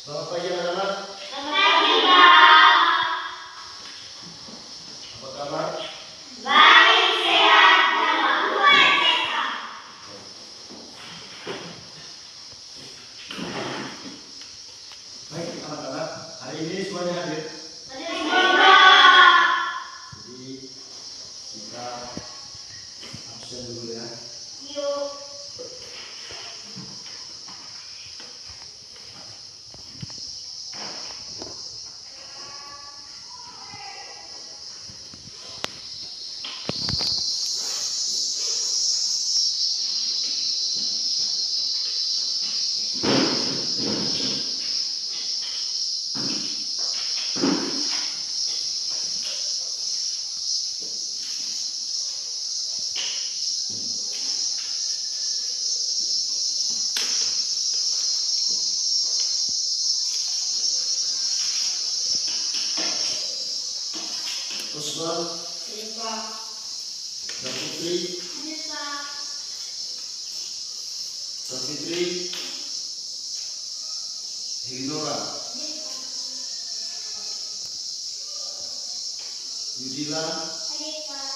Selamat pagi anak-anak. Selamat pagi, Pak. Apa kabar? Baik, sehat, dan kuat sehat. Baik anak-anak, hari ini semuanya hadir. Hadir semua. Jadi kita absen dulu ya. Yuk. Usman Hadir, Pak. dan Putri, Hadir, Pak. Safitri, Hidora, Yudila, Hadir, Pak.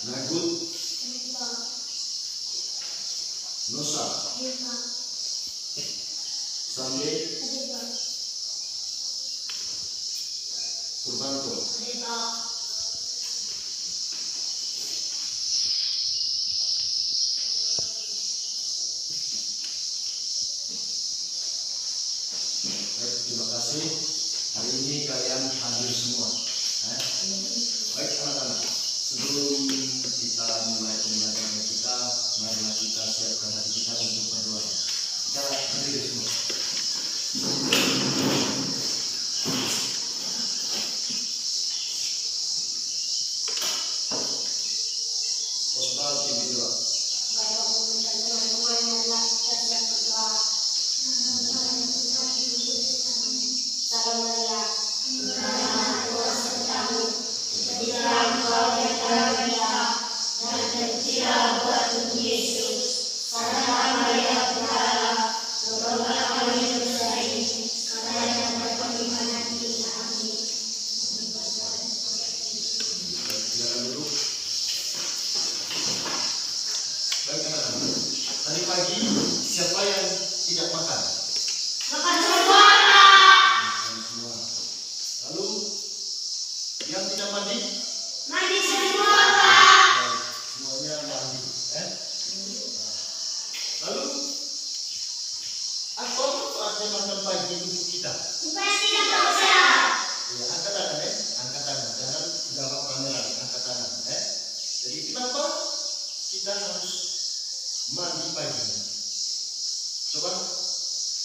Nagut, Hadir, Pak. Nosa, Hadir, Pak. Sambe, Hadir, Pak. Purbanto. Hadir, Pak. Baik, terima kasih. Hari ini kalian hadir semua. Baik anak-anak, sebelum kita mulai pembelajaran kita, marilah kita siapkan hati kita untuk berdoa. Kita berdiri semua. Khotbah TV 2. Bapak, Ibu, dan teman-teman, marilah kita siap berdoa. Salam Maria. Tuhan sertamu. Berdilah engkau di antara wanita, dan terpujilah buah tubuh Yesus. Santa Maria, Bunda Allah, berdoalah kami dosa ini, sekarang dan pada panggilan nanti. Amin. Baik, silakan duduk. Baik anak-anak, tadi pagi siapa yang tidak makan? Makan semua, Pak. Makan semua. Lalu yang tidak mandi? Mandi semua, Pak. Baik, semuanya mandi. Lalu apa manfaatnya makan pagi untuk kita? Supaya tidak terlalu sehat. Ya, angkat tangan angkat tangan. Jangan jawab pameran, angkat tangan Jadi kenapa kita harus mandi pagi? Coba,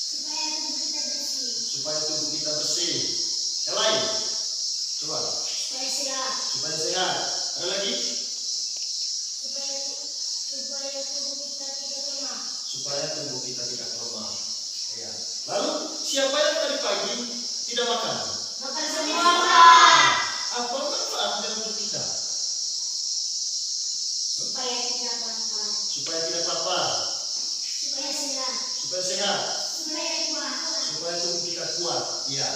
Supaya tubuh kita bersih. supaya tubuh kita bersih. Yang lain, coba, Supaya sehat. supaya sehat. Ada lagi? Supaya tubuh kita tidak lemah. Supaya tubuh kita tidak lemah. Ya. Lalu siapa yang tadi pagi tidak makan? Makan semua, Pak. Apa manfaatnya untuk kita? Supaya tidak lapar. Supaya tidak lapar, Supaya sehat. supaya sehat, Supaya kuat. supaya tubuh kita kuat. Ya.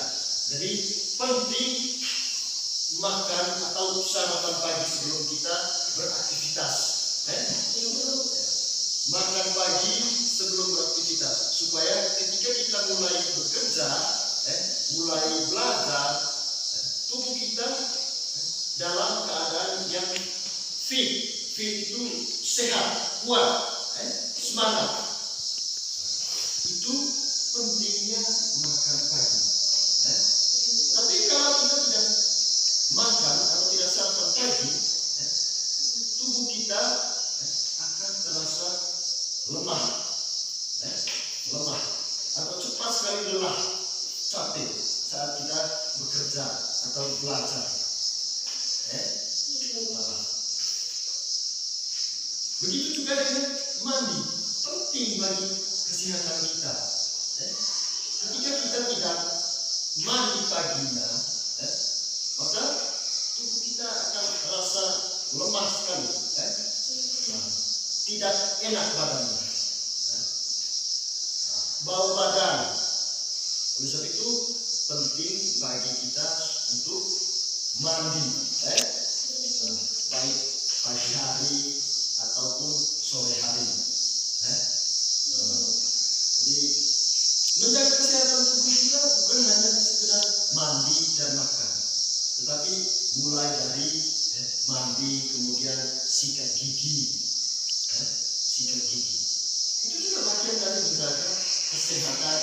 Jadi penting makan atau sarapan pagi sebelum kita beraktivitas. Makan pagi sebelum beraktivitas supaya ketika kita mulai bekerja, mulai belajar, tubuh kita dalam keadaan yang fit. Fit itu sehat, kuat, semangat. Itu pentingnya makan pagi. Tapi kalau kita tidak makan atau tidak sarapan pagi, tubuh kita akan terasa lemah, lemah atau cepat sekali lelah, capek saat kita bekerja atau belajar. Lelah. Begitu juga dengan mandi, penting bagi kesehatan kita. Ketika kita tidak mandi paginya, maka tubuh kita akan terasa lemah sekali, tidak enak badannya. bau badan, Oleh sebab itu penting bagi kita untuk mandi, baik pagi hari ataupun sore hari. Jadi menjaga kesehatan tubuh kita bukan hanya sekedar mandi dan makan, tetapi mulai dari mandi, kemudian sikat gigi, sikat gigi. Itu juga bagian dari menjaga kesehatan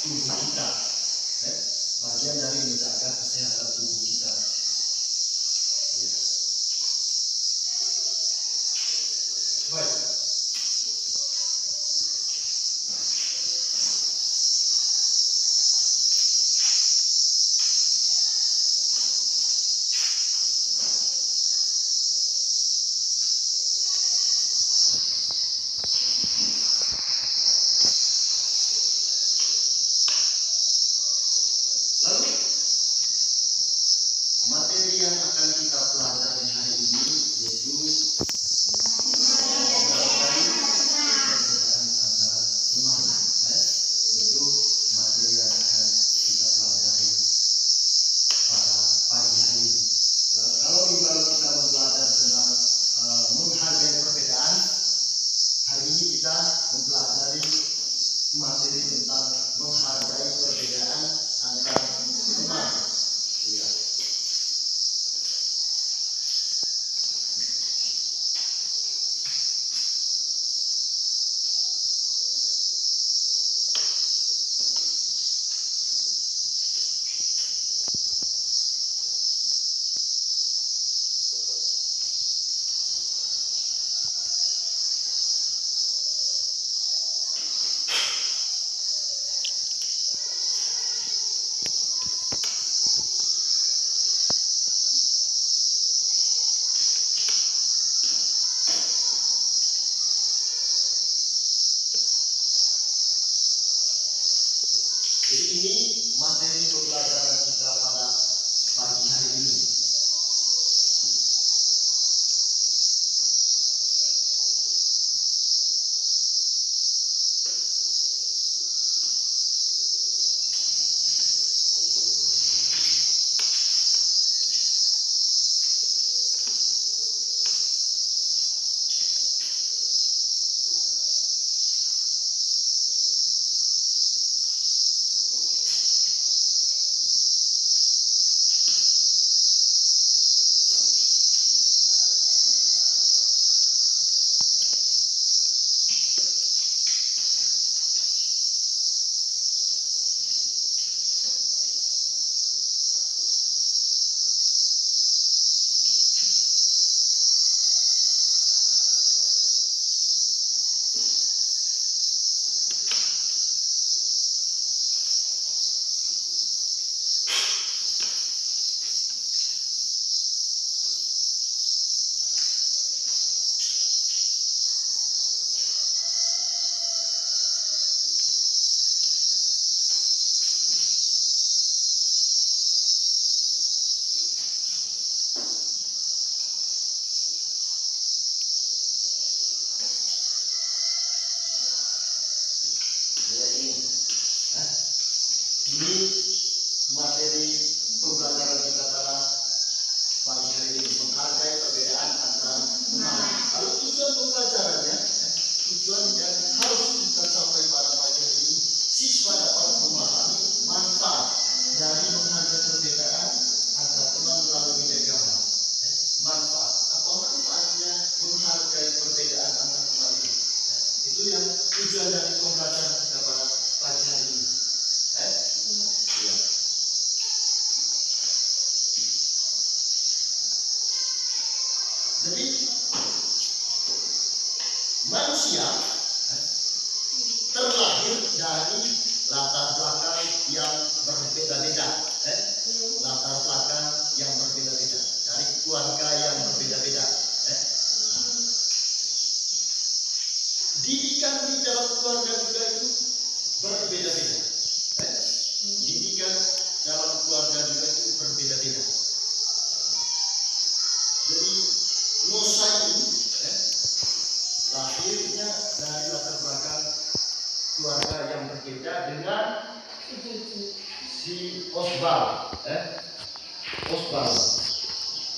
tubuh kita, bagian dari menjaga kesehatan tubuh kita. Ya. Baik. Lalu materi yang akan kita pelajari hari ini yaitu perbedaan antara teman, itu materi yang akan kita pelajari pada pagi hari ini. Lalu, kalau kita mempelajari tentang menghargai perbedaan, hari ini kita mempelajari materi tentang menghargai perbedaan antar teman. Iya. Jadi ini materi pembelajaran kita pada pagi hari ini. Ini materi pembelajaran kita pada pagi hari ini, menghargai perbedaan antara teman. Lalu tujuan pembelajarannya, tujuan yang harus kita capai pada pagi hari ini, siswa dapat memahami manfaat dari menghargai perbedaan antara teman melalui diagram. Manfaat, apa manfaatnya menghargai perbedaan antara teman itu? Itu yang tujuan dari pembelajaran kita pada pagi hari ini. Ya. Jadi manusia terlahir dari latar belakang yang berbeda-beda, latar belakang yang berbeda-beda, dari keluarga yang berbeda-beda. Didikan di dalam keluarga juga itu berbeda-beda. Didikan dalam keluarga juga itu berbeda-beda. Jadi Musa ini lahirnya dari latar belakang keluarga yang berbeda dengan si Osbal, Osbal.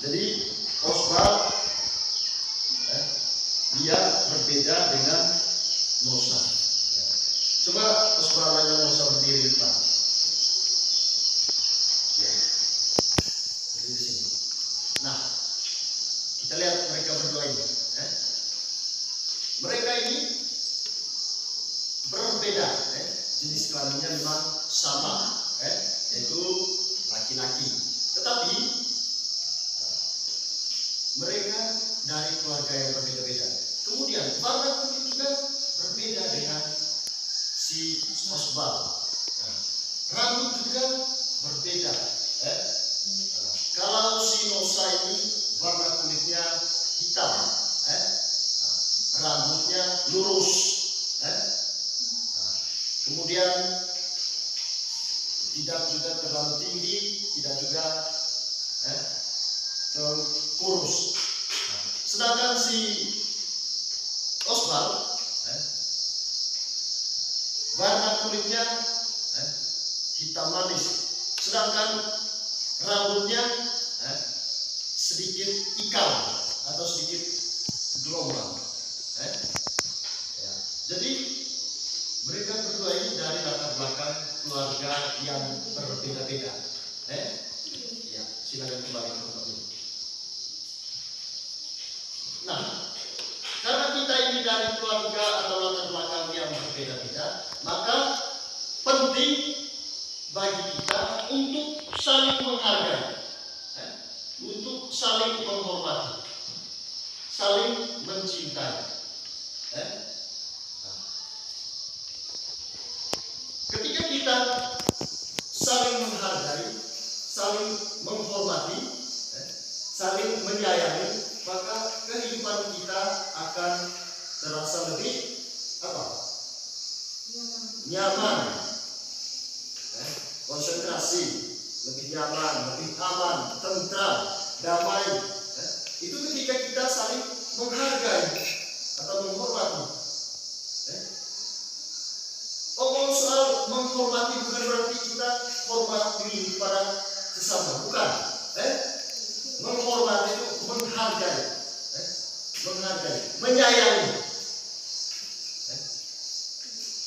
Jadi Osbal dia berbeda dengan Nosa. Coba Osbal dan Nosa berdiri depan. Ya, berdiri di sini. Nah, kita lihat mereka berdua ini. Mereka ini berbeda. Jenis kelaminnya memang sama, yaitu laki-laki. Tetapi mereka dari keluarga yang berbeda-beda. Kemudian warna kulit juga berbeda dengan si Osbal. Rambut juga berbeda. Kalau si Nosa ini warna kulitnya hitam, rambutnya lurus, kemudian tidak juga terlalu tinggi, tidak juga terlalu kurus. Sedangkan si Osbal warna kulitnya hitam manis, sedangkan rambutnya sedikit ikal atau sedikit gelombang. Jadi mereka berdua ini dari latar belakang keluarga yang berbeda-beda. Ya, silakan kembali ke tempat ini. Nah, karena kita ini dari keluarga atau latar belakang yang berbeda-beda, maka penting bagi kita untuk saling menghargai, untuk saling menghormati, saling mencintai. Ketika kita saling menghargai, saling menghormati, saling menyayangi, maka kehidupan kita akan terasa lebih nyaman, konsentrasi, lebih nyaman, lebih aman, tentram, damai. Itu ketika kita saling menghargai atau menghormati. Ngomong soal menghormati bukan berarti kita hormati kepada sesama, bukan. Menghormati itu menghargai, menyayangi.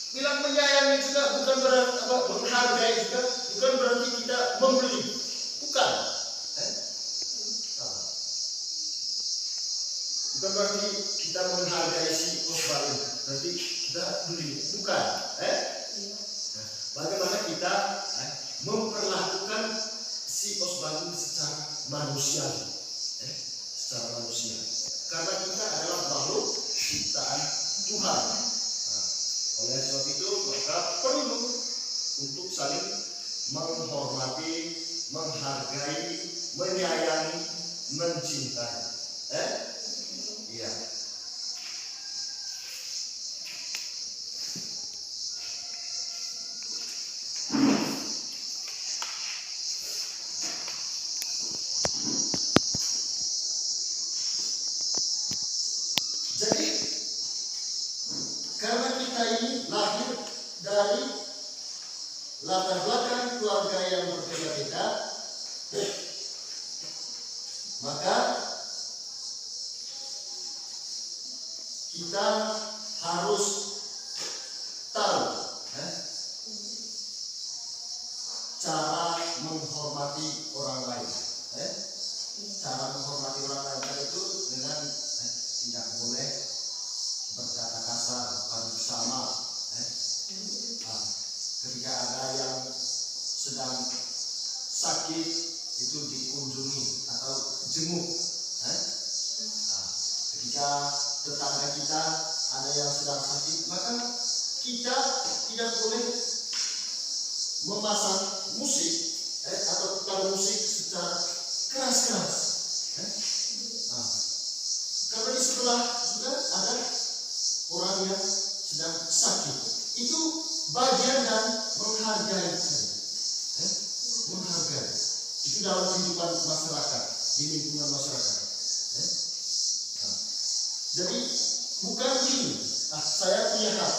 Bilang menyayangi juga bukan berarti menghargai juga bukan berarti kita membeli, bukan. Bukan berarti kita menghargai si Osbal ini, berarti kita beli, bukan. Bagaimana kita memperlakukan si Osbal ini secara manusia, karena kita adalah makhluk ciptaan Tuhan. Oleh sebab itu maka perlu untuk saling menghormati, menghargai, menyayangi, mencintai. Iya. Jadi karena kita ini lahir dari latar belakang keluarga yang berbeda-beda, maka kita harus tahu cara menghormati orang lain. Cara menghormati orang lain itu dengan tidak boleh berkata kasar pada sesama. Ketika ada yang sedang sakit itu dikunjungi atau jenguk. Ketika tetangga kita ada yang sedang sakit, maka kita tidak boleh memasang musik atau putar musik secara keras-keras. Karena di sebelah juga ada orang yang sedang sakit. Itu bagian dari menghargai. Menghargai. Itu dalam kehidupan masyarakat, di lingkungan masyarakat. Jadi bukan ini. Saya punya hak.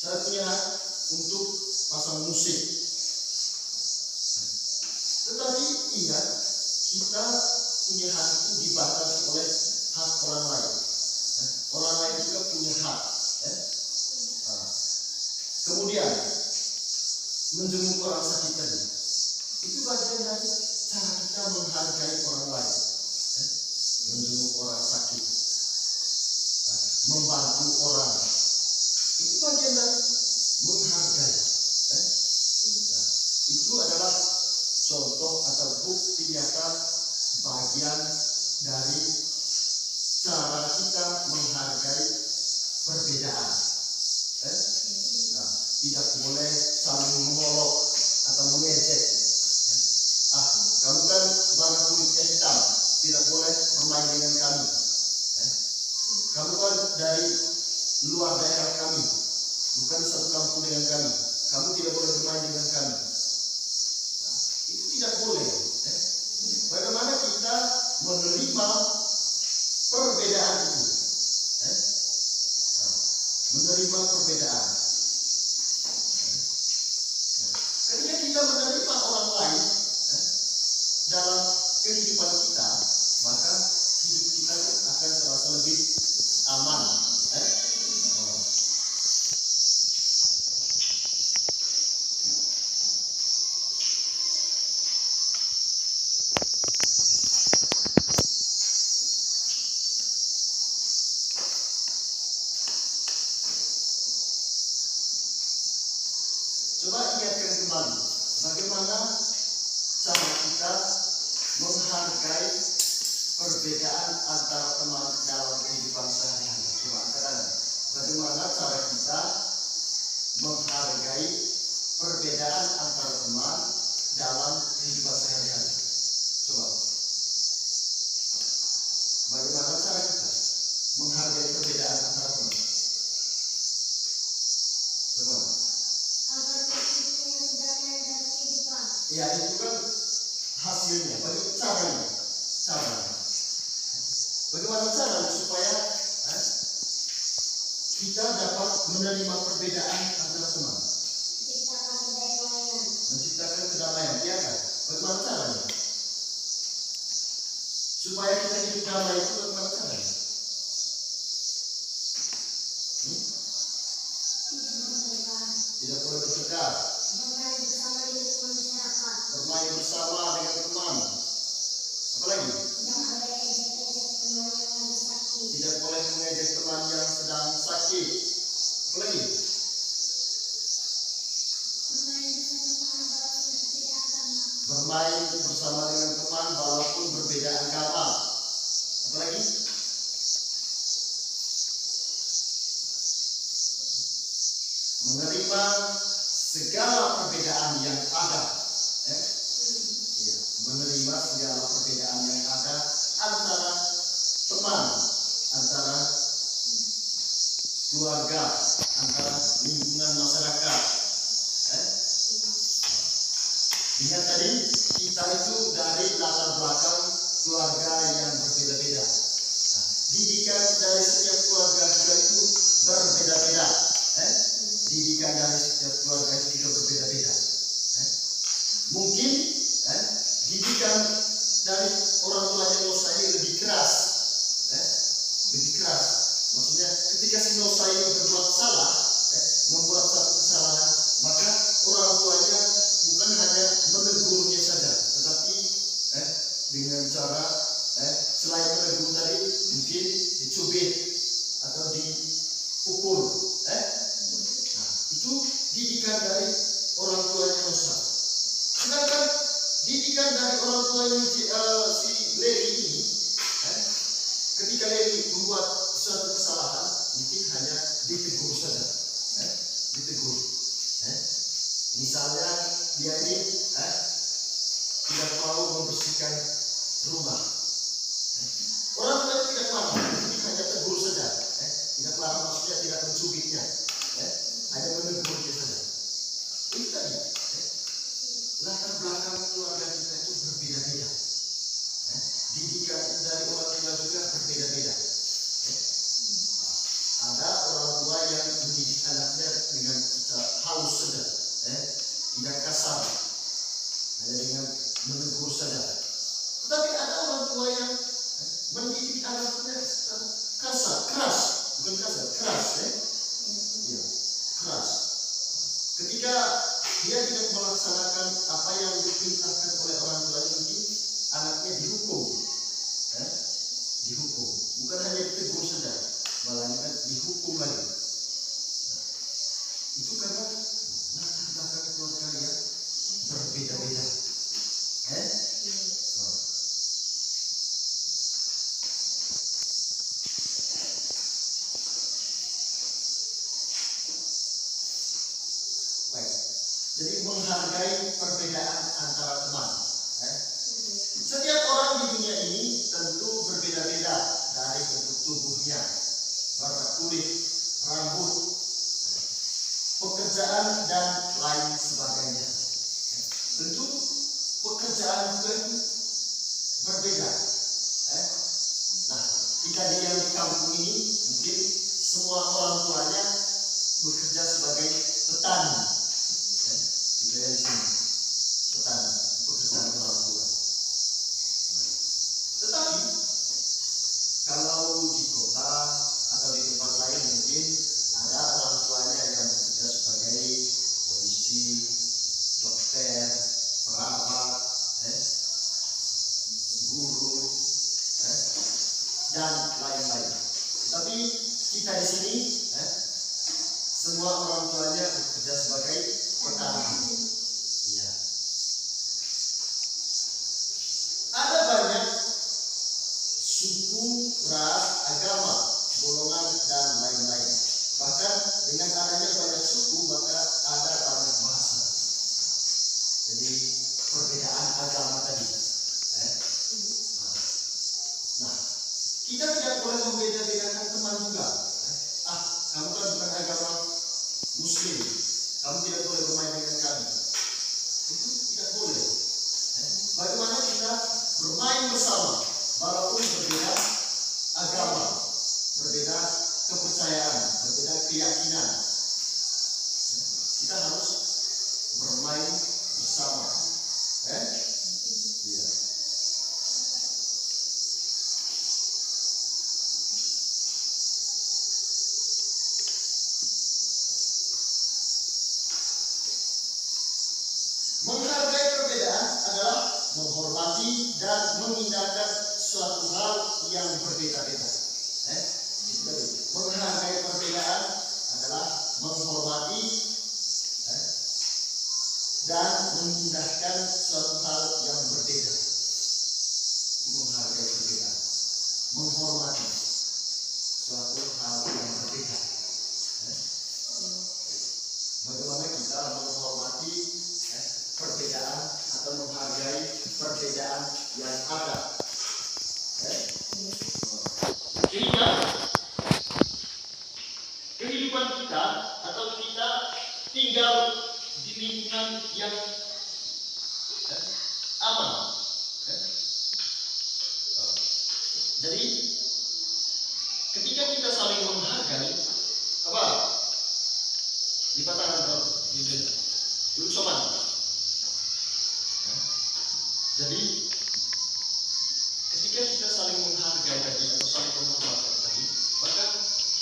Saya punya hak untuk pasang musik. Tetapi ingat, kita punya hak itu dibatasi oleh hak orang lain. Orang lain juga punya hak. Kemudian menjenguk orang sakit tadi, itu bagian dari cara kita menghargai orang lain. Menjenguk orang sakit, membantu orang, itu bagian dari menghargai. Itu adalah contoh atau bukti nyata bagian dari cara kita menghargai perbedaan. Tidak boleh saling mengolok atau mengejek. Kamu kan warna kulitnya hitam, tidak boleh bermain dengan kami. Kamu kan dari luar daerah kami, bukan satu kampung dengan kami. Kamu tidak boleh bermain dengan kami. Itu tidak boleh. Bagaimana kita menerima perbedaan itu? Menerima perbedaan. Ketika kita menerima orang lain dalam kehidupan kita, maka hidup kita akan terasa lebih aman. Coba ingatkan kembali, bagaimana cara kita menghargai perbedaan antara teman dalam kehidupan sehari-hari. Coba angkat, bagaimana cara kita menghargai perbedaan antara teman dalam kehidupan sehari-hari. Coba, bagaimana cara kita menghargai perbedaan antara teman? Bagaimana? Ya, itu kan hasilnya, caranya. Bagaimana caranya supaya kita dapat menerima perbedaan antara teman? Menciptakan kedamaian, ya kan? Bagaimana caranya? Supaya kita hidup damai itu bagaimana caranya? Tidak boleh bertengkar. Bermain bersama dengan teman. Apalagi? Tidak boleh mengejek teman yang sedang sakit. Apalagi? Bermain bersama dengan teman walaupun berbeda agama. Apalagi? Menerima segala perbedaan yang ada. Menerima segala perbedaan yang ada antara teman, antara keluarga, antara lingkungan masyarakat. Ingat tadi, kita itu dari latar belakang keluarga yang berbeda-beda. Didikan dari setiap keluarga juga itu berbeda-beda. Didikan dari setiap keluarga itu juga berbeda-beda. Mungkin didikan dari orang tua yang Nosai lebih keras. Lebih keras. Maksudnya ketika si Nosai berbuat salah, membuat satu kesalahan, maka orang tuanya bukan hanya menegurnya saja, tetapi dengan cara selain menegur tadi mungkin dicubit atau dipukul. Itu didikan dari orang tuanya Nosai. Sedangkan didikan dari orang tuanya si Levi ini, ketika Levi membuat suatu kesalahan, mungkin hanya ditegur saja, ditegur. Misalnya dia ini tidak mau membersihkan rumah. Orang tua tidak marah, tapi hanya tegur saja. Tidak marah maksudnya tidak mencubitnya, hanya menegur dia saja. Itu tadi. Latar belakang keluarga kita itu berbeda-beda. Didikan dari orang tua juga berbeda-beda. Ada orang tua yang mendidik anaknya dengan halus keras. Ketika dia tidak melaksanakan apa yang diperintahkan oleh orang tuanya, mungkin anaknya dihukum. Dihukum. Bukan hanya ditegur saja, malah dihukum lagi. Itu karena latar belakang keluarga yang berbeda-beda. Jadi menghargai perbedaan antara teman. Setiap orang di dunia ini tentu berbeda-beda dari bentuk tubuhnya, warna kulit, rambut, pekerjaan dan lain sebagainya. Tentu pekerjaan itu berbeda. Nah, jika dia yang di kampung ini mungkin semua orang tuanya bekerja sebagai petani. Jika yang di sini petani, pekerjaan orang tua. Tetapi kalau di kota atau di tempat lain mungkin ada orang tuanya yang bekerja sebagai polisi, dokter, perawat, guru, dan lain-lain. Tapi kita di sini semua orang tuanya bekerja sebagai petani. Iya. Ada banyak suku, ras, agama, golongan, dan lain-lain. Bahkan dengan adanya banyak suku, maka ada banyak bahasa. Jadi perbedaan agama tadi. Nah, kita tidak boleh membeda-bedakan teman juga. Kamu kan bukan agama Muslim, kamu tidak boleh bermain dengan kami. Itu tidak boleh. Bagaimana kita bermain bersama, walaupun berbeda agama, berbeda kepercayaan, berbeda keyakinan. Kita harus bermain bersama. Iya. Menghargai perbedaan adalah menghormati dan mengindahkan suatu hal yang berbeda-beda. Menghargai perbedaan adalah menghormati dan mengindahkan suatu hal yang berbeda. Menghargai perbedaan, menghormati suatu hal yang berbeda. Bagaimana kita menghormati perbedaan atau menghargai perbedaan yang ada. Sehingga kehidupan kita atau kita tinggal di lingkungan yang aman. Jadi ketika kita saling menghargai, apa? Lipat tangan kalau duduk sopan. Jadi ketika kita saling menghargai tadi atau saling menghormati tadi, maka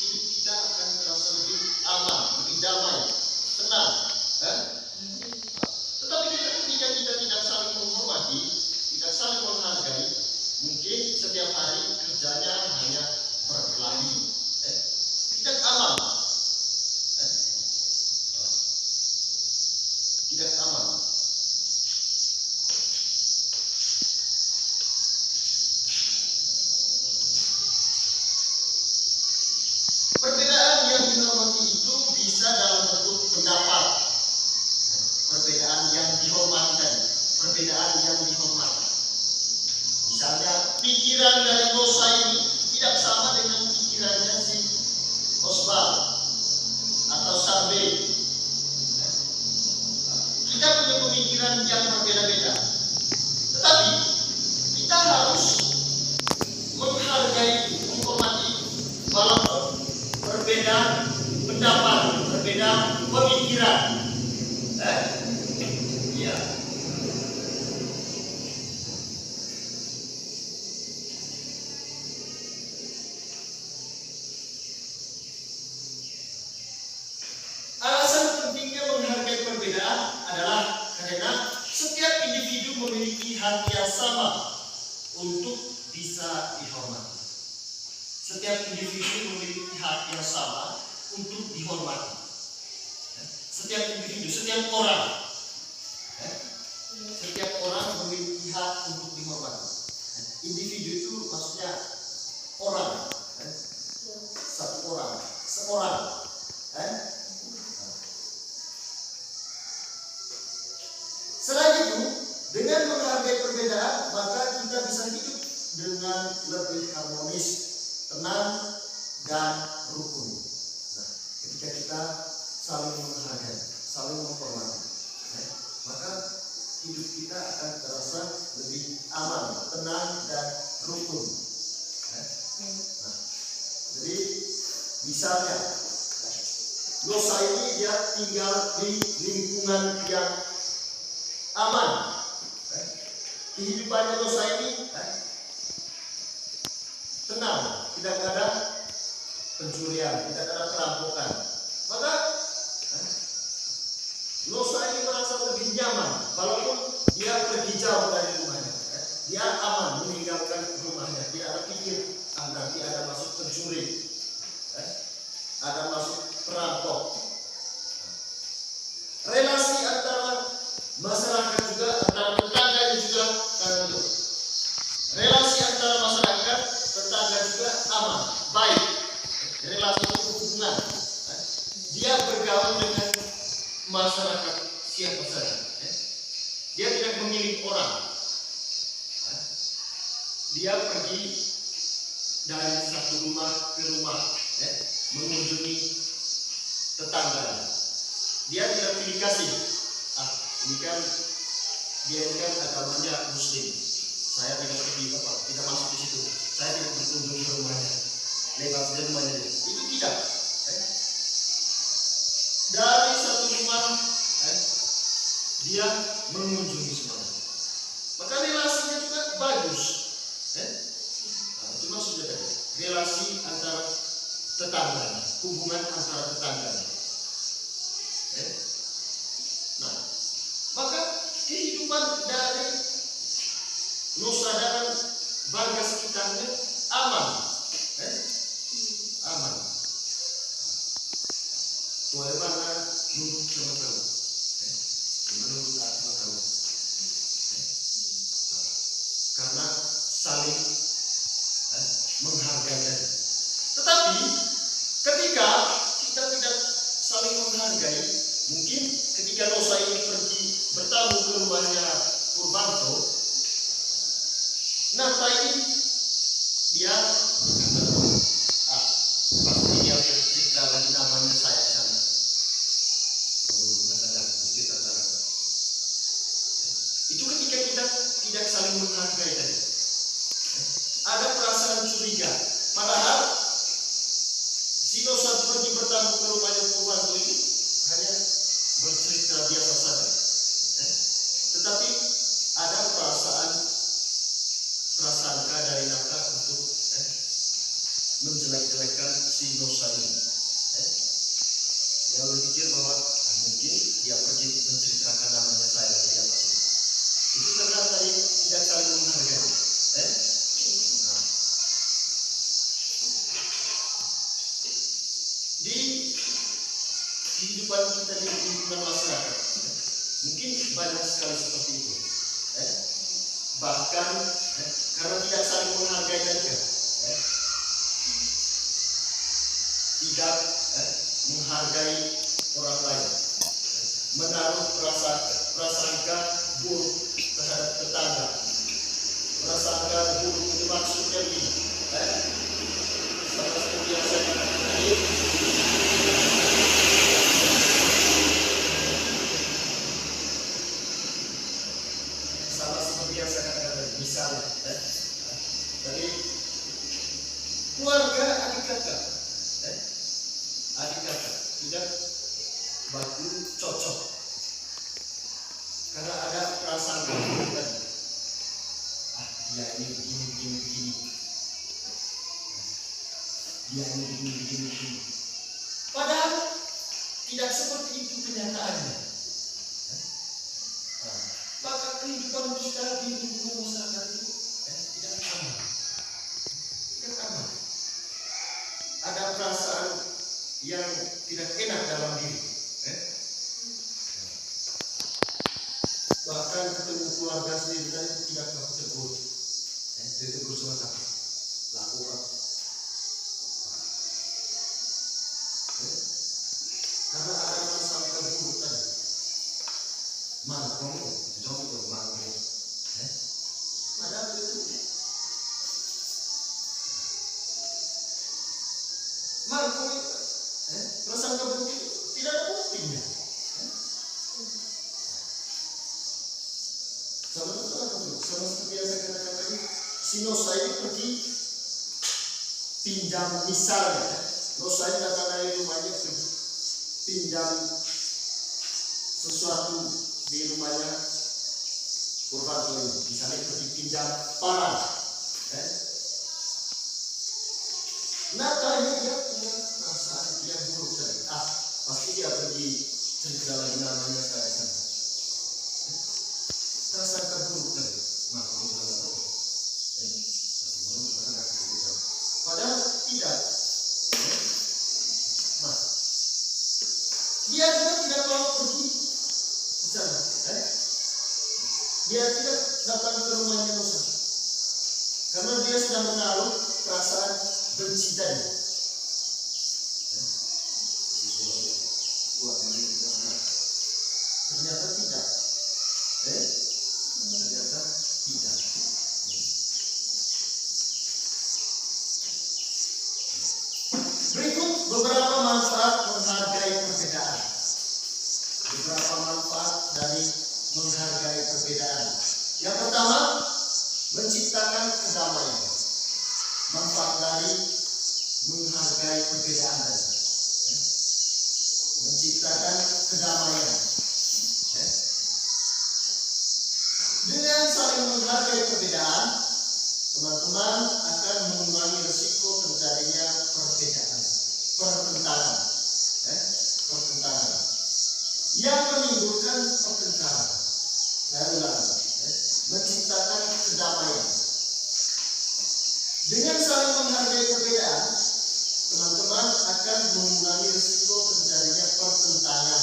hidup kita akan terasa lebih aman, lebih damai, tenang. Tetapi ketika kita tidak saling menghormati, tidak saling menghargai, mungkin setiap hari kerjanya hanya berkelahi, tidak aman, tidak aman. Perbedaan yang dihormati itu bisa dalam bentuk pendapat. Perbedaan yang dihormati tadi, perbedaan yang dihormati. Misalnya pikiran dari dosa ini tidak sama dengan pikirannya si Osbal atau Sarbe. Kita punya pemikiran yang berbeda-beda. Tetapi kita harus menghargai, menghormati walaupun berbeda pendapat, berbeda pemikiran. Iya. adalah karena setiap individu memiliki hak yang sama untuk bisa dihormati. Setiap individu memiliki hak yang sama untuk dihormati. Setiap individu, setiap orang memiliki hak untuk dihormati. Individu itu maksudnya orang, satu orang, seorang. Selain itu, dengan menghargai perbedaan, maka kita bisa hidup dengan lebih harmonis, tenang, dan rukun. Nah, ketika kita saling menghargai, saling menghormati, maka hidup kita akan terasa lebih aman, tenang, dan rukun. Nah, jadi misalnya dosa ini dia tinggal di lingkungan yang aman. Kehidupannya dosa ini tenang, tidak ada pencurian, tidak ada perampokan. Maka dosa ini merasa lebih nyaman, walaupun dia pergi jauh dari rumahnya. Dia aman meninggalkan rumahnya. Dia ada pikir nanti ada masuk pencuri, ada masuk perampok. Relasi antara masyarakat juga, antara tetangganya juga karena itu. Relasi antara masyarakat, tetangga juga aman, baik. Relasi itu hubungan. Dia bergaul dengan masyarakat siapa saja. Dia tidak memilih orang. Dia pergi dari satu rumah ke rumah, mengunjungi tetangga. Dia tidak pilih kasih. Ini kan dia kan agamanya Muslim. Saya tidak pergi tidak masuk di situ. Saya tidak berkunjung ke rumahnya. Lewat saja rumahnya dia. Itu tidak. Dari satu rumah dia mengunjungi semua. Maka relasinya juga bagus. Itu maksudnya tadi. Relasi antara tetangga, hubungan antara tetangga. Nah, maka kehidupan dari nusa dan bangsa sekitarnya aman, aman. Bagaimana menurut teman-teman? Menurut teman-teman? Karena saling menghargai. Tetapi ketika kita tidak saling menghargai, mungkin ketika dosa ini pergi bertamu ke rumahnya Purbanto, Nata ini dia pasti dia bercerita lagi namanya saya sana. Itu ketika kita tidak saling menghargai tadi, ada perasaan curiga. Padahal si dosa pergi bertamu ke rumahnya Purbanto ini hanya bercerita biasa saja, tetapi ada perasaan prasangka dari Nata untuk menjelek-jelekan si dosa ini. Dia berpikir bahwa mungkin dia pergi menceritakan namanya saya di atas ini. Itu karena tadi tidak saling menghargai. Di kehidupan kita di lingkungan masyarakat, mungkin banyak sekali seperti itu. Bahkan karena tidak saling menghargai juga, tidak menghargai orang lain, menaruh prasangka buruk terhadap tetangga, prasangka buruk itu maksudnya begini. Sama seperti yang saya katakan tadi, misalnya, jadi keluarga adik kakak tidak baku cocok karena ada perasaan tadi. Dia ini begini, dia ini begini. Padahal tidak seperti itu kenyataannya. Nah, maka kehidupan kita di lingkungan masyarakat itu tidak aman. Tidak aman. Ada perasaan yang tidak enak dalam diri. Bahkan ketemu keluarga sendiri tadi tidak kamu tegur. Ditegur sama kami. Lakukan. Karena ada prasangka buruk tadi. Mangkong, jauh itu mangkong. Padahal itu. Mangkong itu. Prasangka buruk itu tidak ada buktinya. Sama seperti yang saya katakan tadi, si Nosa ini pergi pinjam misalnya. Nosa ini datang dari rumahnya pergi pinjam sesuatu di rumahnya Purwanto ini. Misalnya pergi pinjam parang. Natanya dia punya perasaan yang buruk tadi. Pasti dia pergi cerita lagi namanya saya sana. Prasangka buruk tadi. Padahal tidak. Dia juga tidak mau pergi ke sana. Dia tidak datang ke rumahnya Nosa. Karena dia sedang menaruh perasaan benci tadi. Ternyata tidak. Ternyata tidak. Berikut beberapa manfaat menghargai perbedaan. Beberapa manfaat dari menghargai perbedaan. Yang pertama, menciptakan kedamaian. Manfaat dari menghargai perbedaan tadi. Menciptakan kedamaian. Dengan saling menghargai perbedaan, teman-teman akan mengurangi risiko terjadinya perbedaan, pertentangan, pertentangan yang menimbulkan pertengkaran. Saya ulangi, menciptakan kedamaian. Dengan saling menghargai perbedaan, teman-teman akan mengurangi risiko terjadinya pertentangan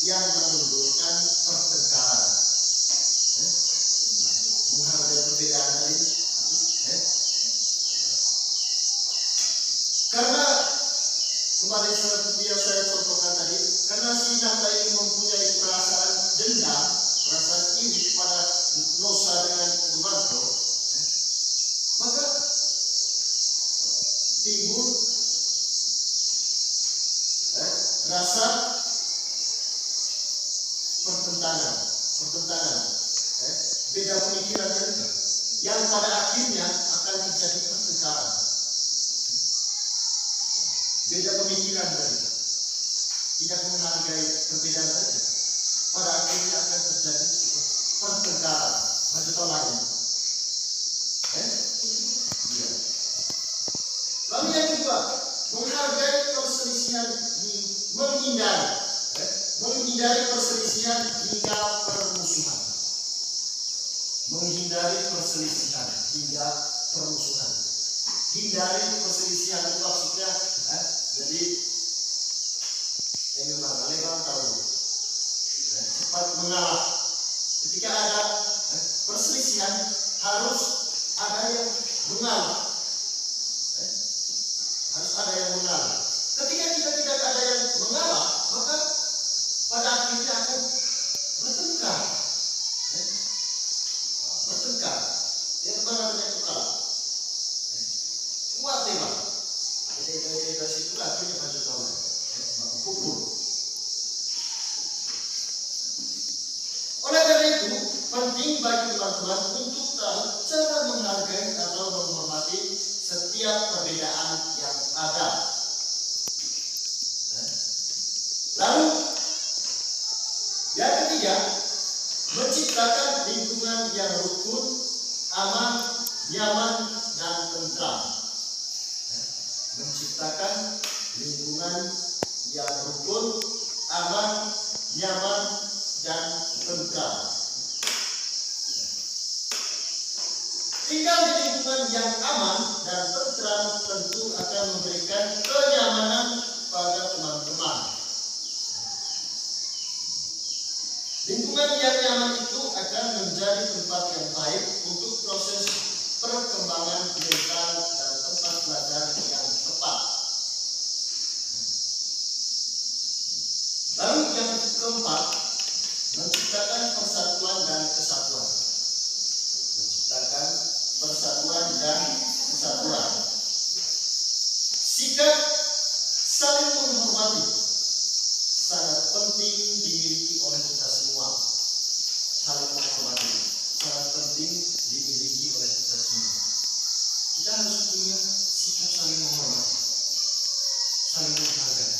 yang menimbulkan pertengkaran. Menghargai perbedaan tadi. Karena kemarin seperti yang saya contohkan tadi, karena si Nata ini mempunyai perasaan dendam, perasaan iri kepada Nosa dengan Purwanto, maka timbul rasa pertentangan, beda pemikiran juga, yang pada akhirnya akan terjadi pertengkaran. Beda pemikiran tadi, tidak menghargai perbedaan saja, pada akhirnya akan terjadi pertengkaran. Masih tahu lagi? Iya. Lalu yang kedua, menghargai perselisihan, menghindari perselisihan hingga permusuhan. Menghindari perselisihan hingga permusuhan. Hindari perselisihan itu maksudnya, jadi ini memang Alebang tahu, cepat mengalah. Ketika ada perselisihan harus ada yang mengalah. Harus ada yang mengalah. Ketika kita tidak ada yang mengalah, maka pada akhirnya akan bertengkar. Bertengkar. Yang mana yang kalah? Kuat memang. Kita situ akhirnya masuk kawan. Pukul. Oleh karena itu, penting bagi teman-teman untuk tahu cara menghargai atau menghormati setiap perbedaan yang ada. Lalu, yang ketiga, menciptakan lingkungan yang rukun, aman, nyaman, dan tentram. Menciptakan lingkungan yang rukun, aman, nyaman, dan tentram. Tinggal di lingkungan yang aman dan tentram tentu akan memberikan kenyamanan pada teman-teman. Lingkungan yang nyaman itu akan menjadi tempat yang baik untuk proses perkembangan mental dan tempat belajar yang tepat. Lalu yang keempat, menciptakan persatuan dan kesatuan. Menciptakan persatuan dan kesatuan. Sikap saling menghormati sangat penting dimiliki oleh kita semua. Saling menghormati sangat penting dimiliki oleh kita semua. Kita harus punya sikap saling menghormati, saling menghargai.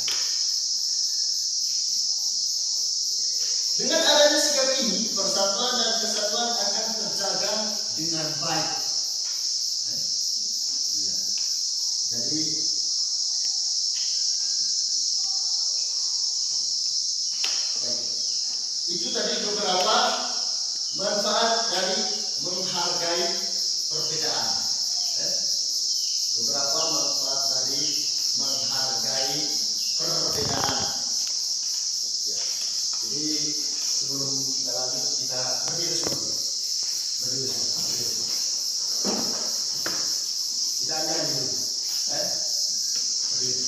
Dengan adanya sikap ini, persatuan dan kesatuan akan terjaga dengan baik. Ya. Jadi itu tadi beberapa manfaat dari menghargai perbedaan. Beberapa manfaat dari menghargai perbedaan. Ya. Jadi sebelum kita lanjut, kita berdiri semua. Berdiri semua. Kita nyanyi dulu. Berdiri.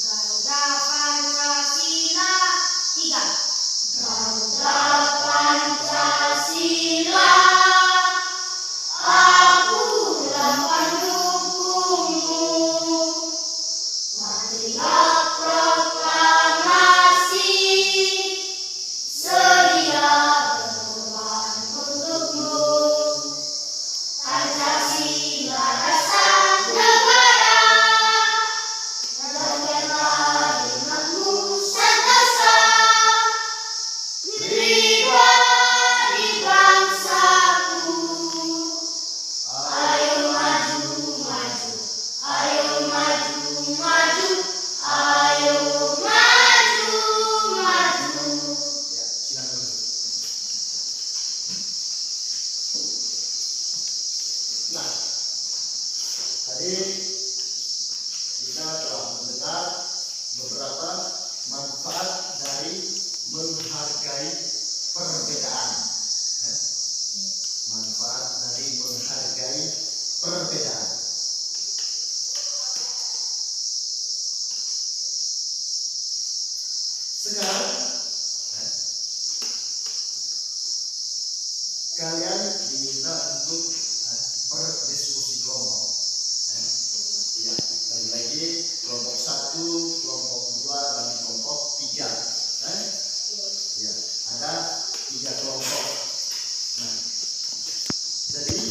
Garuda Pancasila 3. Garuda Pancasila, akulah pendukungmu. Marilah proklamasi, sedia berkorban untukmu. Pancasila dasar negara, tegaklah dengan Nusantara, pribadi bangsaku. Ayo maju, maju, ayo maju, maju, ayo maju, maju. Ya, silakan dulu. Nah, tadi kita telah mendengar beberapa manfaat dari menghargai perbedaan. Manfaat dari menghargai perbedaan. Sekarang kalian diminta untuk berdiskusi kelompok. Ya, lagi kelompok 1, kelompok 2, dan kelompok 3. Ya, ada 3 kelompok. Nah, jadi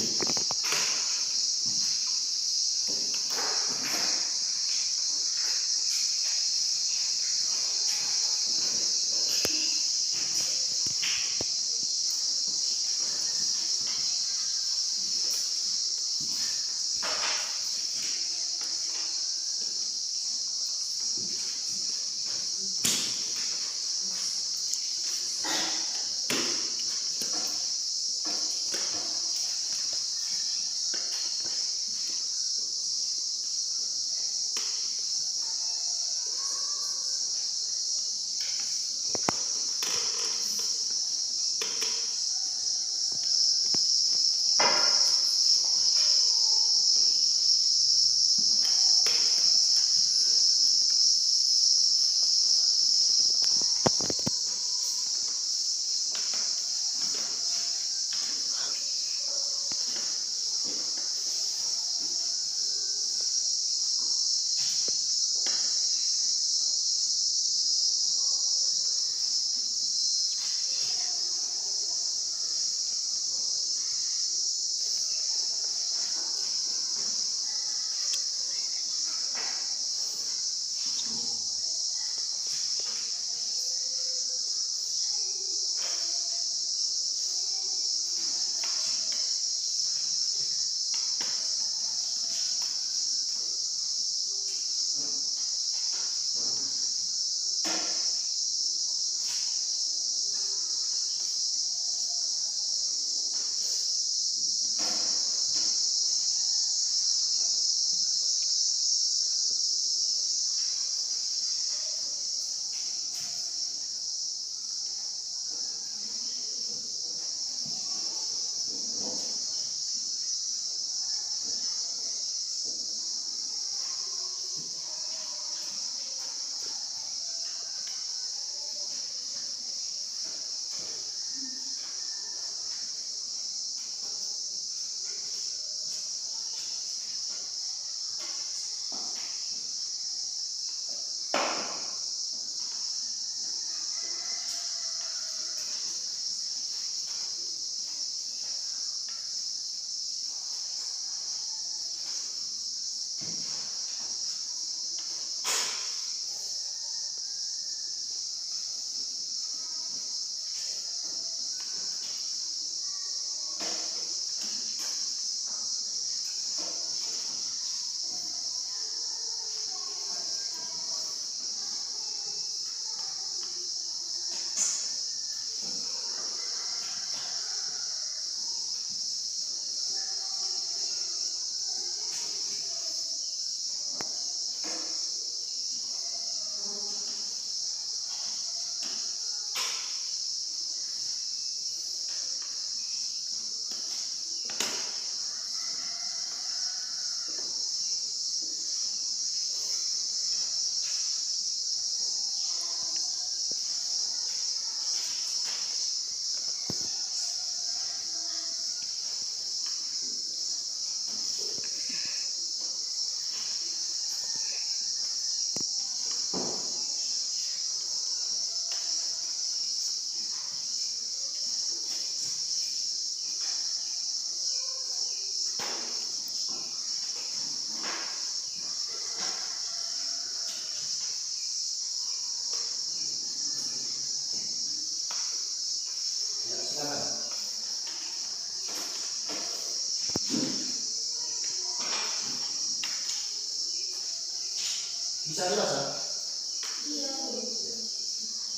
Bisa dibaca?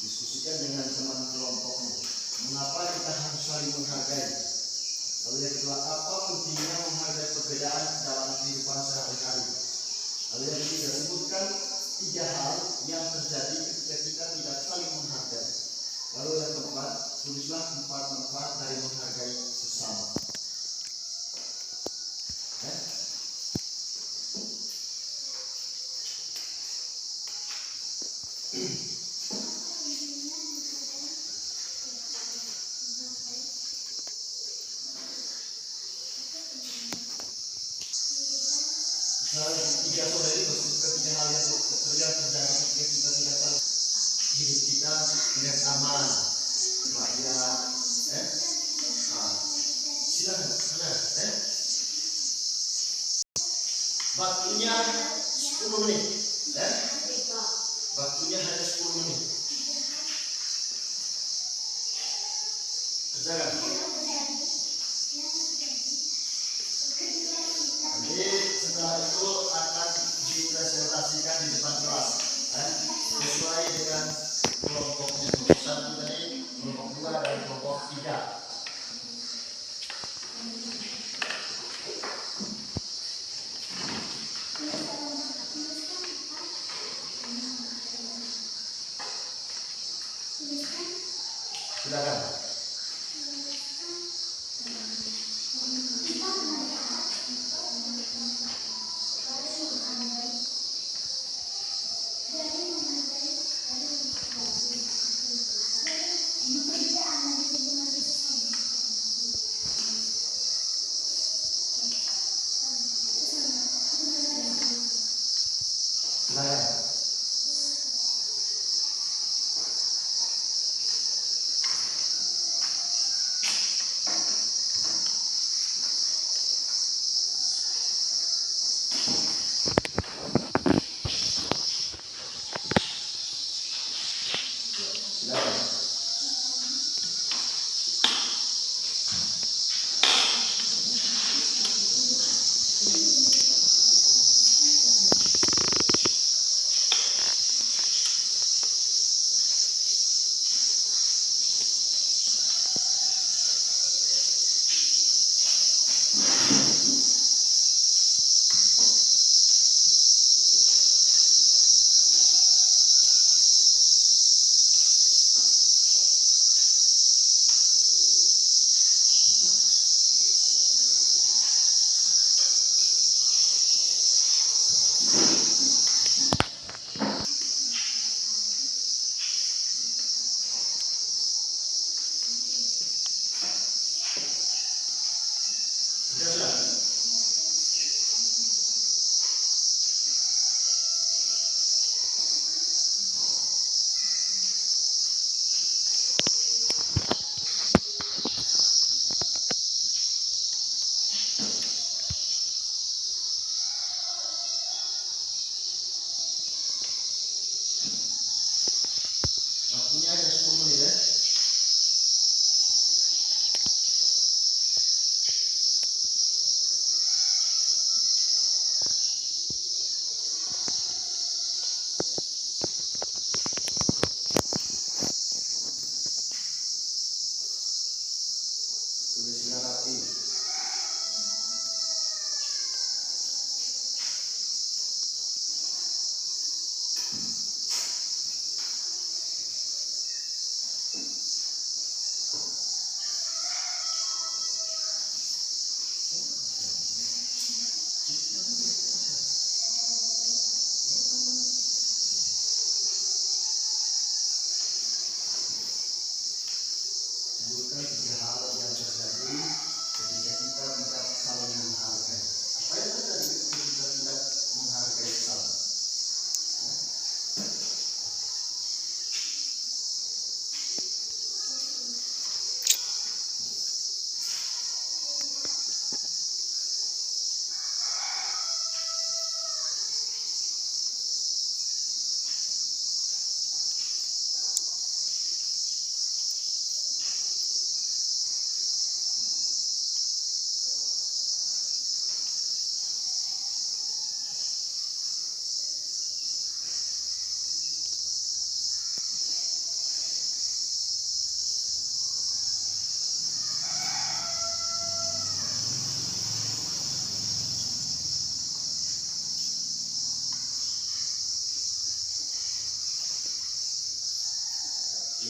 Diskusikan dengan teman kelompokmu. Mengapa kita harus saling menghargai? Lalu yang kedua, apa pentingnya menghargai perbedaan dalam kehidupan sehari-hari? Lalu yang ketiga, sebutkan 3 hal yang terjadi ketika kita tidak saling menghargai. Lalu yang keempat, tulislah 4 manfaat dari menghargai sesama. Tiga saudari bersebutkan 3 hal yang terjadi ketika kita tidak saling. Hidup kita tidak aman, bahagia. Silakan. Waktunya 10 menit. Waktunya hanya 10 menit. Kerjakan. Jadi setelah itu akan dipresentasikan di depan kelas, sesuai dengan kelompoknya. Satu tadi, kelompok 2 dan kelompok 3. Silakan. Silakan.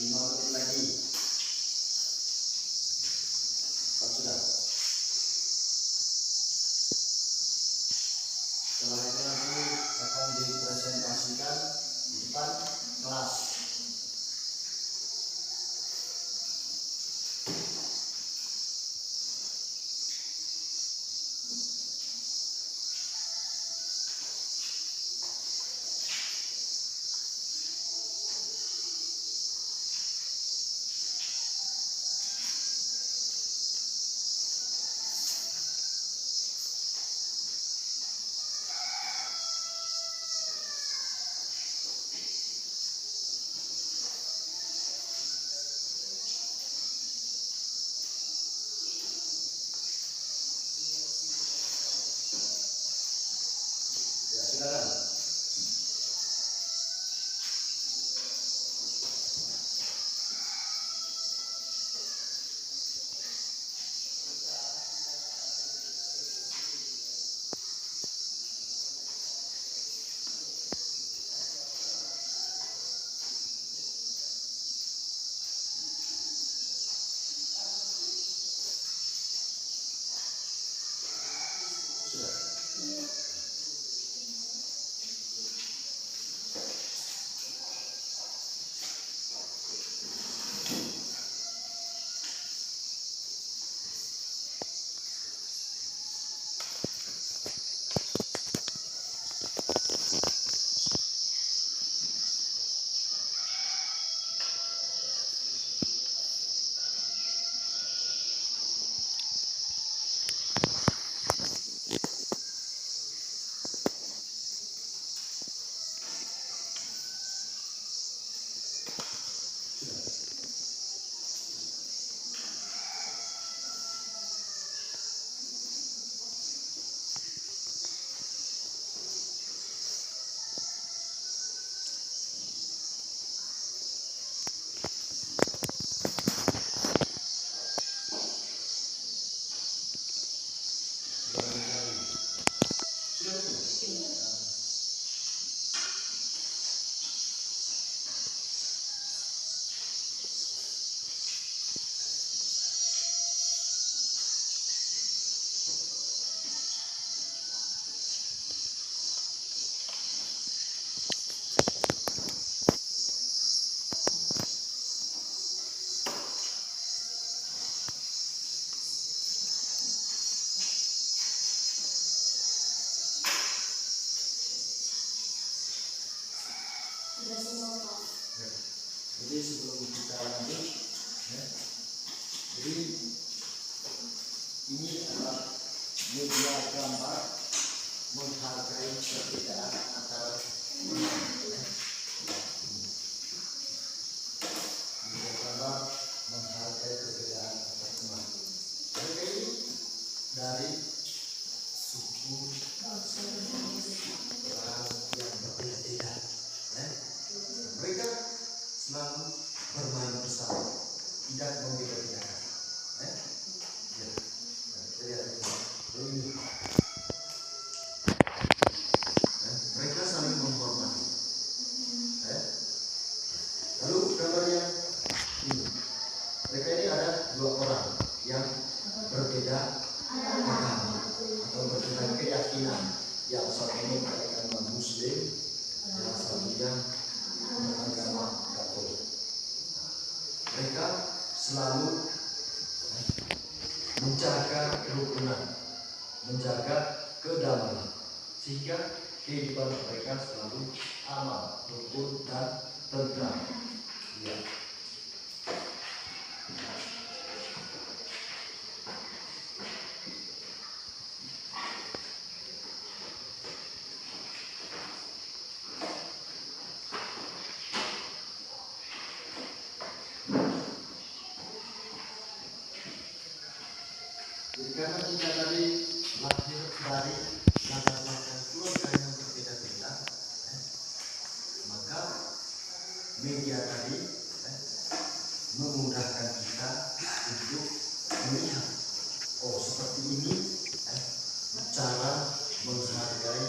5 menit lagi. Sudah. Setelah itu nanti akan dipresentasikan di depan kelas. Ya, silakan. Sudah. Sudah semua Pak. Jadi sebelum kita lanjut, ya, jadi ini adalah media gambar menghargai perbedaan antara teman. Media gambar menghargai perbedaan antar teman. Mereka ini dari suku orang yang berbeda-beda. Ya. Mereka selalu bermain bersama, tidak membeda-bedakan. Ya. Ya. Kita lihat ini. Ya. Mereka saling menghormati. Ya. Lalu gambar yang ini. Mereka ini ada 2 orang yang berbeda agama atau berbeda keyakinan. Yang satu ini beragama Muslim, yang satunya beragama Katolik. Mereka selalu menjaga kerukunan, menjaga kedamaian, sehingga kehidupan mereka selalu aman, rukun dan tentram. Ya. Jadi karena kita tadi lahir dari latar belakang keluarga yang berbeda-beda, maka media tadi memudahkan kita untuk melihat, oh seperti ini cara menghargai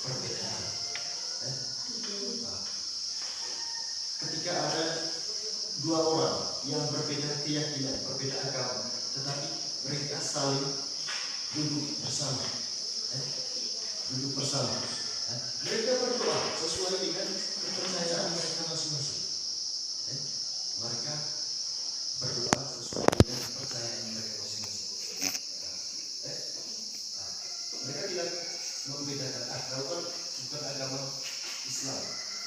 perbedaan. Nah, ketika ada dua orang yang berbeda keyakinan, berbeda agama, tetapi mereka saling duduk bersama. Duduk bersama. Mereka berdoa sesuai dengan kepercayaan mereka masing-masing. Mereka berdoa sesuai dengan kepercayaan mereka masing-masing. Mereka tidak membedakan, kamu kan bukan agama Islam,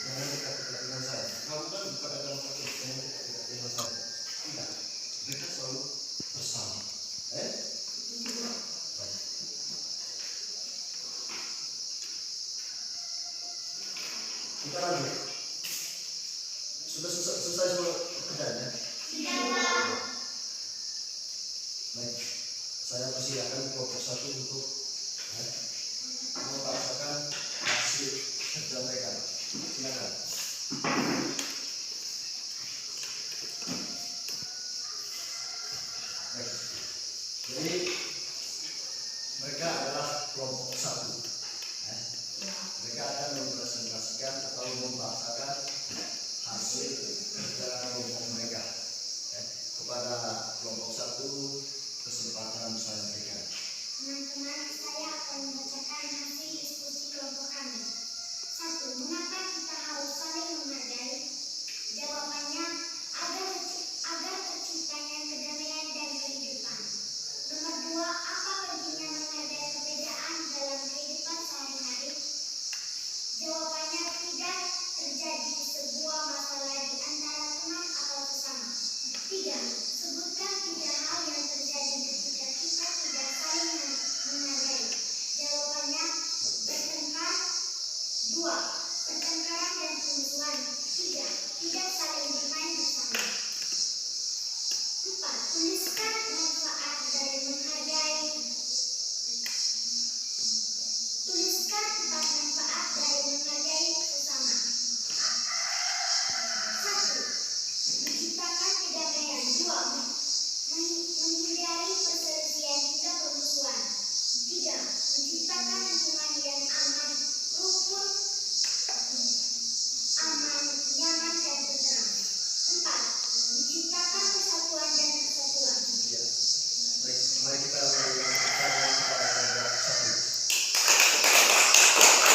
jangan dekat-dekat dengan saya. Kamu kan bukan agama Katolik, jangan dekat-dekat dengan saya. Tidak, mereka selalu bersama. Baik. Kita lanjut. Sudah selesai semua pekerjaannya? Baik, saya persilakan kelompok 1 untuk membacakan hasil kerja mereka. Silakan. Baik. Jadi mereka adalah kelompok 1. Mereka akan mempresentasikan atau membacakan hasil kerja kelompok mereka kepada kelompok 1. Kesempatan saya berikan. Teman-teman, saya akan membacakan hasil diskusi kelompok kami. 1. Mengapa kita harus saling menghargai? Jawabannya, agar terciptanya kedamaian dan kehidupan. Nomor 2. Apa pentingnya menghargai perbedaan dalam kehidupan sehari-hari? Jawabannya, tidak terjadi sebuah masalah di antara teman atau sesama. 3. Sebutkan 3 hal yang terjadi ketika kita tidak saling menghargai. Jawabannya, bertengkar. 2. Pertengkaran dan permusuhan. 3. Tidak saling bermain bersama. 4. Tuliskan manfaat dari menghargai. Tuliskan 4 manfaat dari menghargai sesama. 1. Menciptakan kedamaian. 2. Menghindari perselisihan hingga permusuhan. 3. Menciptakan lingkungan yang aman, rukun, aman, nyaman, dan tenteram. 4. Menciptakan persatuan dan kesatuan. Ya. Baik, mari kita berikan tepuk tangan kepada kelompok 1.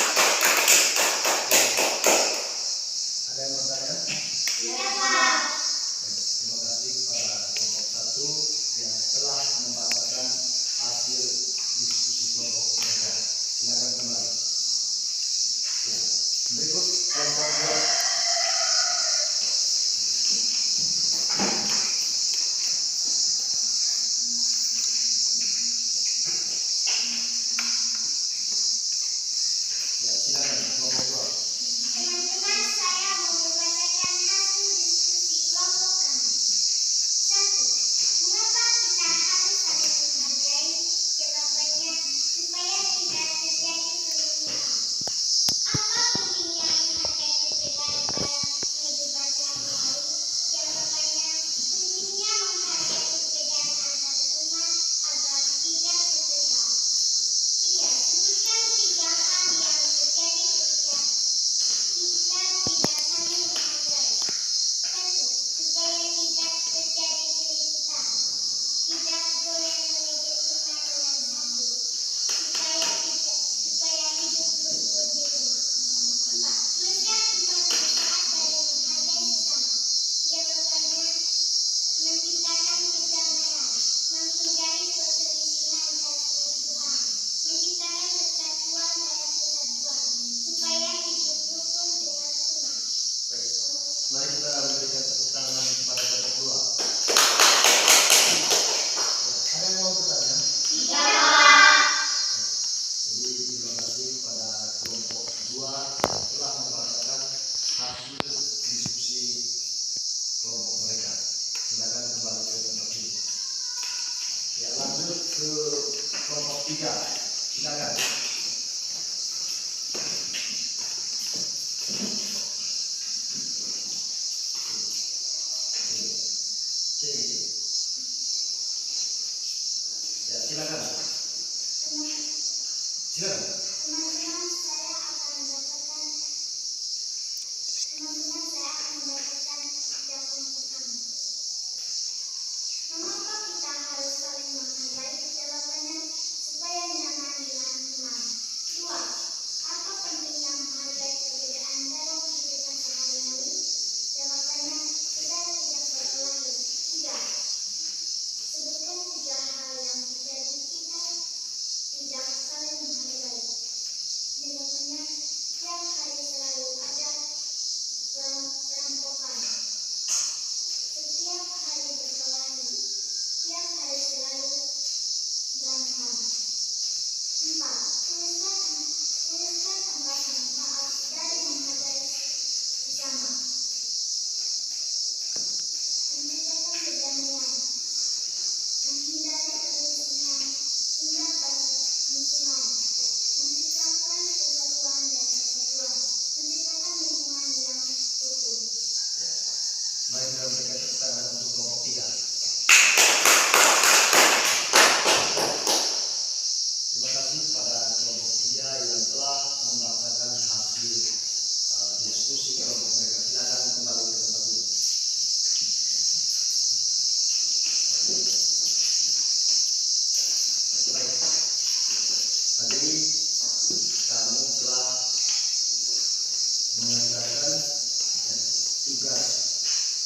tugas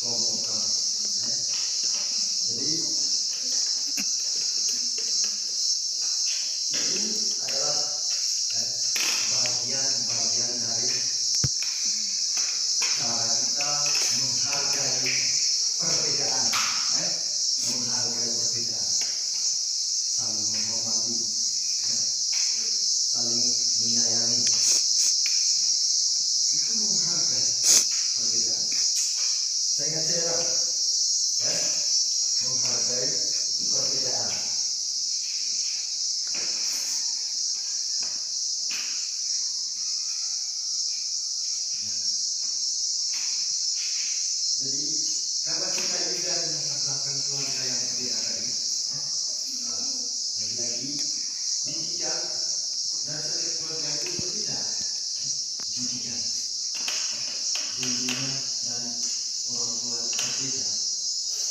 kelompok kami. Jadi itu adalah bagian-bagian dari cara kita menghargai perbedaan, menghargai perbedaan, saling menghormati, saling menyayangi. Itu menghargai perbedaan. Saya ingat Sarah, menghargai perbedaan. Jadi karena kita ini dari latar belakang keluarga yang berbeda tadi, lagi-lagi didikan dan setiap keluarga itu berbeda, didikan, bimbingan dari orang tua berbeda,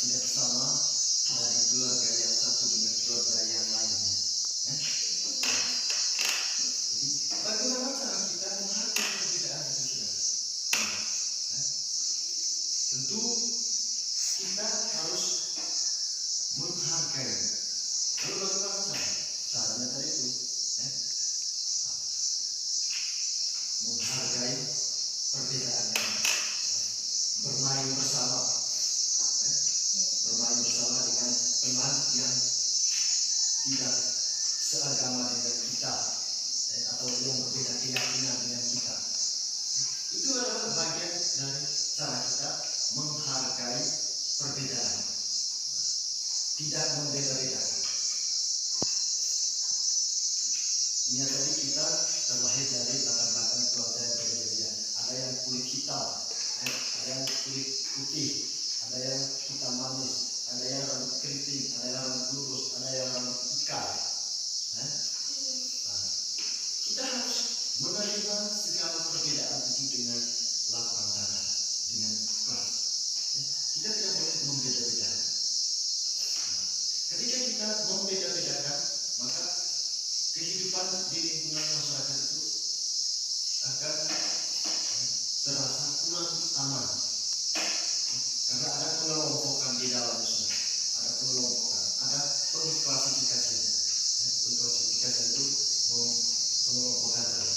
tidak sama dari keluarga yang satu dengan keluarga yang lainnya. Jadi bagaimana cara kita menghargai perbedaan itu sudah? Tentu kita harus menghargai. Lalu bagaimana caranya tadi itu? Menghargai perbedaan yang bermain bersama, bermain bersama dengan teman yang tidak seagama dengan kita, atau yang berbeda keyakinan dengan kita. Itu adalah bagian dari cara kita menghargai perbedaan, tidak membeda-bedakan. Ingat tadi kita terlahir dari latar belakang keluarga yang berbeda-beda. Ada yang kulit hitam, ada yang kulit putih, ada yang hitam manis, ada yang rambut keriting, ada yang rambut lurus, ada yang rambut ikal. Kita harus menerima segala perbedaan itu dengan lapang dada, dengan ikhlas. Kita tidak boleh membeda-bedakan. Ketika kita membeda-bedakan, maka kehidupan di lingkungan masyarakat itu akan terasa kurang aman. Karena ada pengelompokan di dalamnya sudah, ada pengelompokan, ada pengklasifikasian. Pengklasifikasian itu pengelompokan tadi.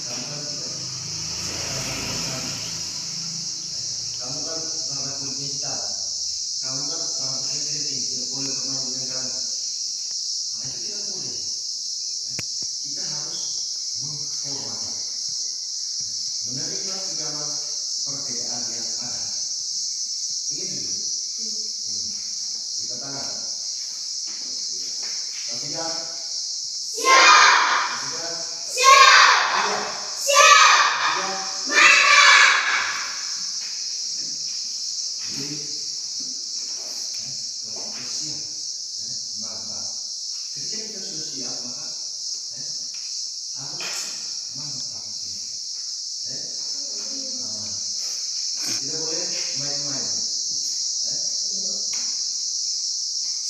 Kamu kan tidak kamu kan warna kulit hitam, kamu kan rambutnya keriting, tidak boleh bermain dengan kamu. Nah, itu tidak boleh. Kita harus menghormati, menerima segala perbedaan yang ada. Ingin dulu. Kita tangan. Siap. Siap. Siap. Jadi, kalau siap, mantap. Ketika kita sudah siap, maka harus mantap. Tidak boleh main-main.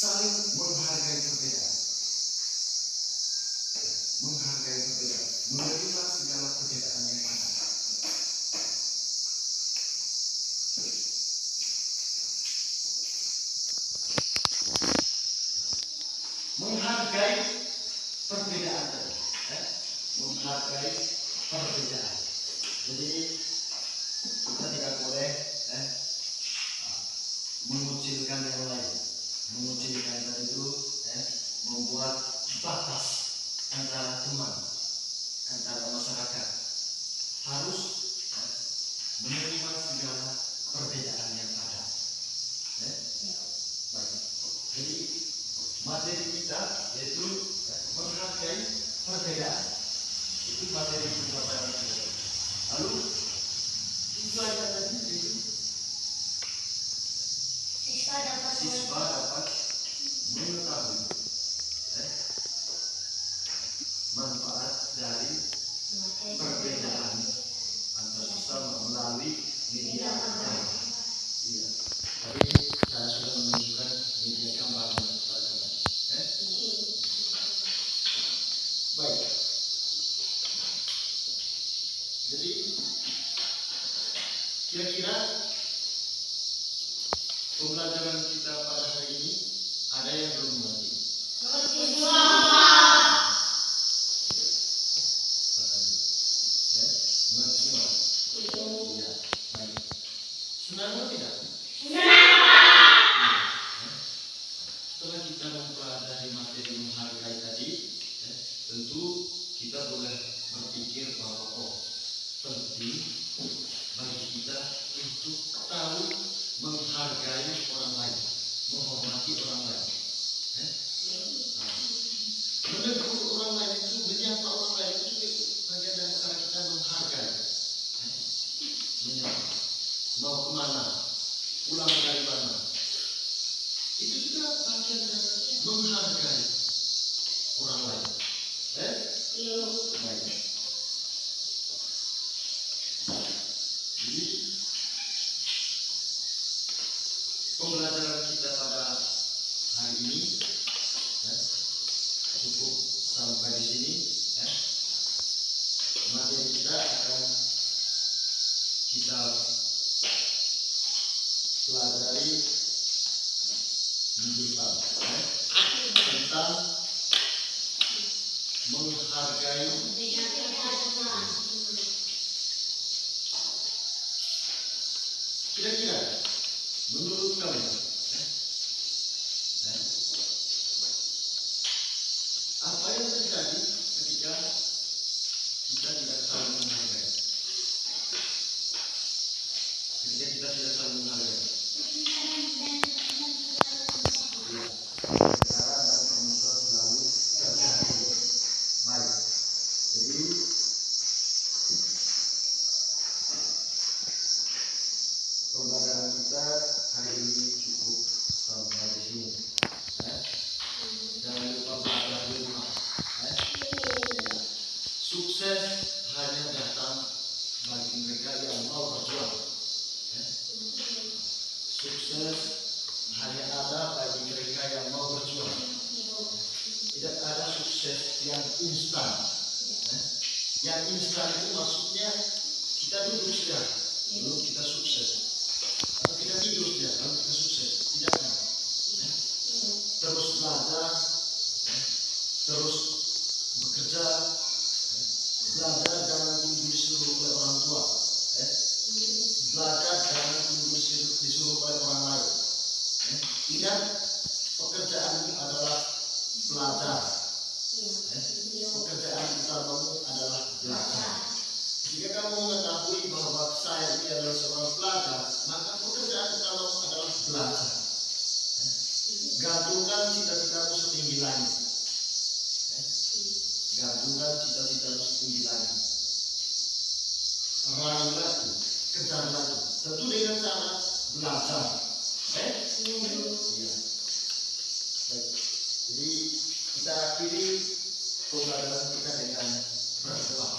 Saling menghargai perbedaan. Menghargai perbedaan. Menerima segala perbedaan yang ada. Menghargai perbedaan tadi, menghargai perbedaan. Jadi kita tidak boleh mengucilkan yang lain. Mengucilkan tadi itu membuat batas antara teman, antara masyarakat. Harus menerima segala perbedaan yang ada. Baik. Jadi materi kita yaitu menghargai perbedaan. Itu materi kita pada hari ini. Lalu siswa yang tadi itu siswa dapat mengetahui manfaat dari perbedaan antar sesama melalui media gambar. Iya. Tadi saya sudah menunjukkan media gambar kepada Anda. Baik. Jadi Kira-kira pembelajaran kita pada hari ini ada yang belum mengerti? Ya, mengerti semua? Iya, baik. Senang atau tidak? Setelah kita mempelajari materi menghargai tadi, ya, tentu kita boleh berpikir bahwa penting bagi kita untuk tahu menghargai orang lain, menghormati orang lain. Ya. Nah, menegur orang lain itu, menyapa orang lain itu bagian dari cara kita menghargai. Ya. Menyapa, mau kemana, pulang dari mana, itu juga bagian dari menghargai orang lain. Baik. Jadi pembelajaran kita pada hari ini ya, cukup sampai di sini. Ya. Materi kita akan kita pelajari minggu depan tentang menghargai. Kira-kira menurut kalian apa yang terjadi ketika kita tidak saling menghargai? Ketika kita tidak saling menghargai, perkara dan permusuhan selalu terjadi. Baik, jadi pembelajaran kita hari ini cukup sampai di sini. Ya. Jangan lupa belajar di rumah. Ya. Sukses hanya datang bagi mereka yang mau berjuang. Ya. Sukses hanya ada bagi mereka yang mau berjuang. Tidak ada sukses yang instan. Ya. Yang instan itu maksudnya kita duduk saja, lalu kita sukses. Atau kita tidur saja, lalu kita sukses. Tidak ada. Ya. Terus belajar, ya. Terus bekerja, ya. Belajar jangan tunggu disuruh oleh orang tua. Ya. Belajar jangan tunggu disuruh oleh orang lain. Ya. Ingat, pekerjaan ini adalah belajar. Ya. Pekerjaan utamamu adalah belajar. Jika kamu mengetahui bahwa saya ini adalah seorang pelajar, maka pekerjaan utamamu adalah belajar. Ya. Gantungkan cita-citamu setinggi langit. Ya. Gantungkan cita-citamu setinggi langit. Raihlah itu, kejarlah itu. Tentu dengan cara belajar. Iya. Baik. Jadi kita akhiri pembelajaran kita dengan berdoa.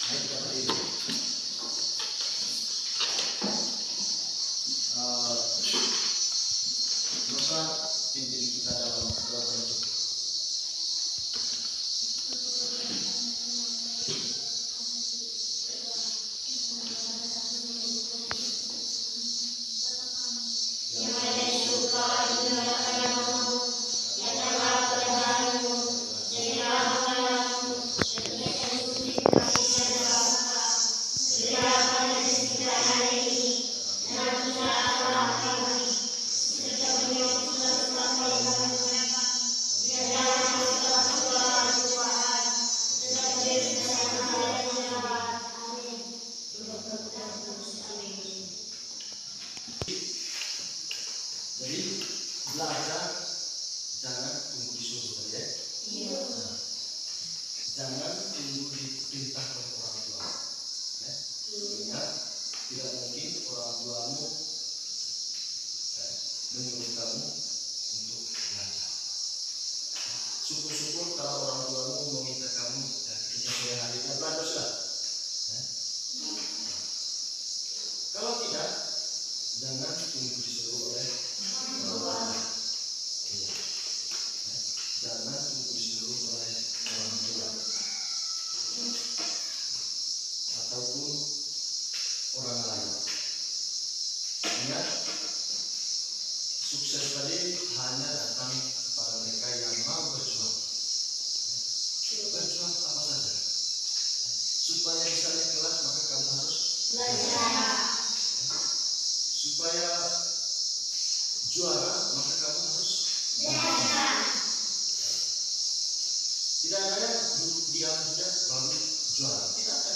Mari kita berdiri. Dosa pimpin kita dalam doa penutup. Jadi belajar jangan tunggu disuruh ya. Nah, jangan tunggu diperintah oleh orang tua. Ya. Ingat, tidak mungkin orang tuamu menyuruh kamu untuk belajar. Syukur-syukur kalau orang tuamu meminta kamu ketika sore harinya belajar sudah. Ya. Kalau tidak, jangan tunggu disuruh oleh orang tua. Iya. Ya. Jangan tunggu disuruh oleh orang tua ataupun orang lain. hanya datang kepada mereka yang mau berjuang. Berjuang apa saja. Supaya bisa naik kelas maka kamu harus belajar. Supaya juara maka kamu harus Belajar. Tidak ada yang duduk diam saja lalu juara. Tidak ada.